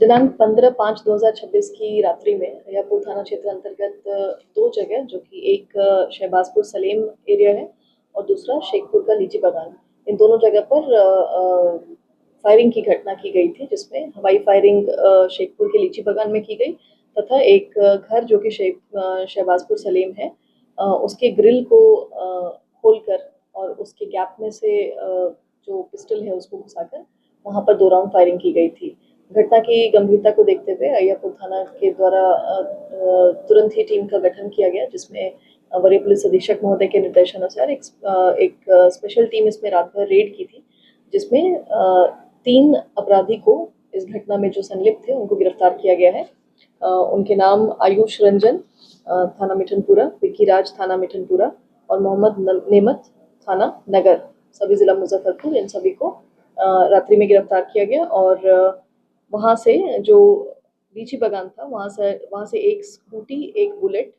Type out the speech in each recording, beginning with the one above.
दिनांक 15/5/2026 की रात्रि में अय्यापुर थाना क्षेत्र अंतर्गत दो जगह, जो कि एक शहबाजपुर सलेम एरिया है और दूसरा शेखपुर का लीची बागान, इन दोनों जगह पर फायरिंग की घटना की गई थी, जिसमें हवाई फायरिंग शेखपुर के लीची बागान में की गई तथा एक घर जो कि शहबाजपुर सलेम है, उसके ग्रिल को खोलकर और उसके गैप में से जो पिस्टल है उसको घुसाकर वहां पर 2 राउंड फायरिंग की गई थी। घटना की गंभीरता को देखते हुए अय्यापुर थाना के द्वारा तुरंत ही टीम का गठन किया गया, जिसमें वरीय पुलिस अधीक्षक महोदय के निर्देशानुसार एक स्पेशल टीम इसमें रात भर रेड की थी, जिसमें 3 अपराधी को इस घटना में जो संलिप्त थे उनको गिरफ्तार किया गया है। उनके नाम आयुष रंजन थाना मिठनपुरा, विक्की राज थाना मिठनपुरा और मोहम्मद नेमत थाना नगर, सभी जिला मुजफ्फरपुर, इन सभी को रात्रि में गिरफ्तार किया गया। और वहाँ से जो लीची बागान था वहाँ से एक स्कूटी, एक बुलेट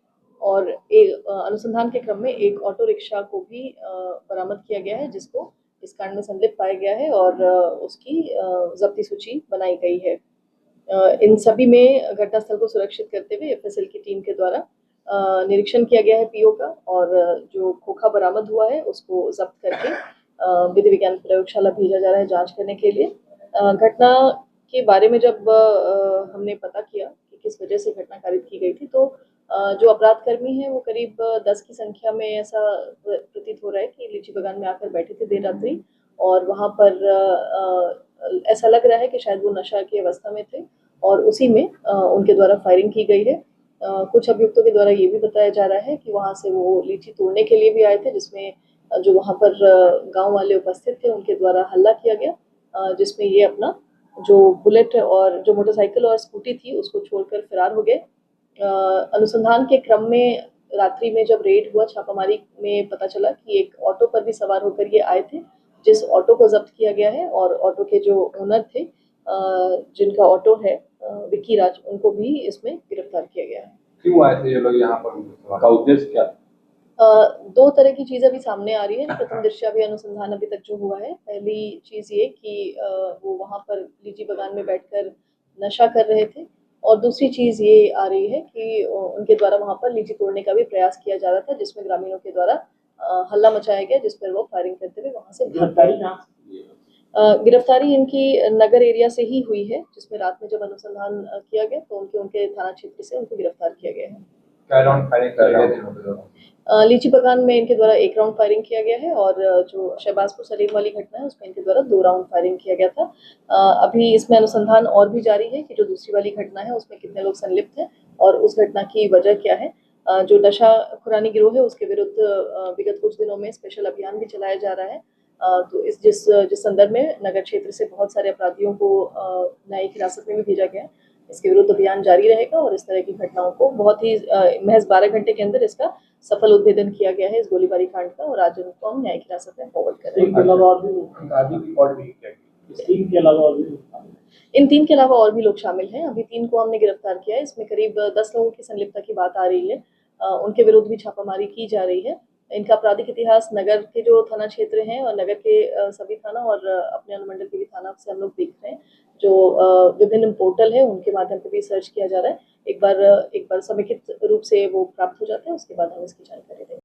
और एक अनुसंधान के क्रम में एक ऑटो रिक्शा को भी बरामद किया गया है, जिसको इस कांड में संलिप्त पाया गया है और उसकी जब्ती सूची बनाई गई है। इन सभी में घटनास्थल को सुरक्षित करते हुए एफएसएल की टीम के द्वारा निरीक्षण किया गया है पीओ का, और जो खोखा बरामद हुआ है उसको जब्त करके विधि विज्ञान प्रयोगशाला भेजा जा रहा है जांच करने के लिए। घटना के बारे में जब हमने पता किया कि किस वजह से घटना कारित की गई थी, तो जो अपराध कर्मी हैं वो करीब 10 की संख्या में ऐसा प्रतीत हो रहा है कि लीची बागान में आकर बैठे थे देर रात्रि, और वहाँ पर ऐसा लग रहा है कि शायद वो नशा की अवस्था में थे और उसी में उनके द्वारा फायरिंग की गई है। कुछ अभियुक्तों के द्वारा ये भी बताया जा रहा है कि वहाँ से वो लीची तोड़ने के लिए भी आए थे, जिसमें जो वहाँ पर गांव वाले उपस्थित थे उनके द्वारा हल्ला किया गया, जिसमें ये अपना जो बुलेट और जो मोटरसाइकिल और स्कूटी थी उसको छोड़कर फरार हो गए। अनुसंधान के क्रम में रात्रि में जब रेड हुआ, छापामारी में पता चला कि एक ऑटो पर भी सवार होकर ये आए थे, जिस ऑटो को जब्त किया गया है और ऑटो के जो ओनर थे, जिनका ऑटो है विक्की राज, उनको भी इसमें गिरफ्तार किया गया है। क्यों आए थे ये लोग यहाँ पर, का उद्देश्य क्या था? 2 तरह की चीज़ अभी सामने आ रही है। प्रथम दृष्टया भी अनुसंधान अभी तक जो हुआ है, पहली चीज़ ये कि वो वहाँ पर लीची बागान में बैठकर नशा कर रहे थे, और दूसरी चीज़ ये आ रही है कि उनके द्वारा वहाँ पर लीची तोड़ने का भी प्रयास किया जा रहा था, जिसमें ग्रामीणों के द्वारा हल्ला मचाया गया, जिस पर वो फायरिंग करते हुए वहाँ से भाग गए। गिरफ्तारी इनकी नगर एरिया से ही हुई है, जिसमें रात में जब अनुसंधान किया गया तो उनके थाना क्षेत्र से उनको गिरफ्तार किया गया है। क्या राउंड फायरिंग कर रहे थे? लीची बागान में इनके द्वारा 1 राउंड फायरिंग किया गया है, और जो शहबाजपुर सलीम वाली घटना है उसमें इनके द्वारा 2 राउंड फायरिंग किया गया था। अभी इसमें अनुसंधान और भी जारी है कि जो दूसरी वाली घटना है उसमें कितने लोग संलिप्त हैं और उस घटना की वजह क्या है। जो नशा खुरानी गिरोह है उसके विरुद्ध विगत कुछ दिनों में स्पेशल अभियान भी चलाया जा रहा है। तो जिस संदर्भ में नगर क्षेत्र से बहुत सारे अपराधियों को न्यायिक हिरासत में भी भेजा गया है, इसके विरुद्ध अभियान जारी रहेगा और इस तरह की घटनाओं को बहुत ही महज 12 घंटे के अंदर इसका सफल उद्भेदन किया गया है, इस गोलीबारी कांड का, और आज उनको हम न्यायिक हिरासत में फॉरवर्ड कर रहे हैं। इन 3 के अलावा और भी लोग शामिल हैं। अभी 3 को हमने गिरफ्तार किया है। इसमें करीब 10 लोगों की संलिप्तता की बात आ रही है। उनके विरुद्ध भी छापामारी की जा रही है। इनका आपराधिक इतिहास नगर के जो थाना क्षेत्र हैं और नगर के सभी थाना और अपने अनुमंडल के भी थाना से हम लोग देख रहे हैं, जो विभिन्न पोर्टल है उनके माध्यम से भी सर्च किया जा रहा है। एक बार समेकित रूप से वो प्राप्त हो जाते हैं, उसके बाद हम इसकी जानकारी देंगे।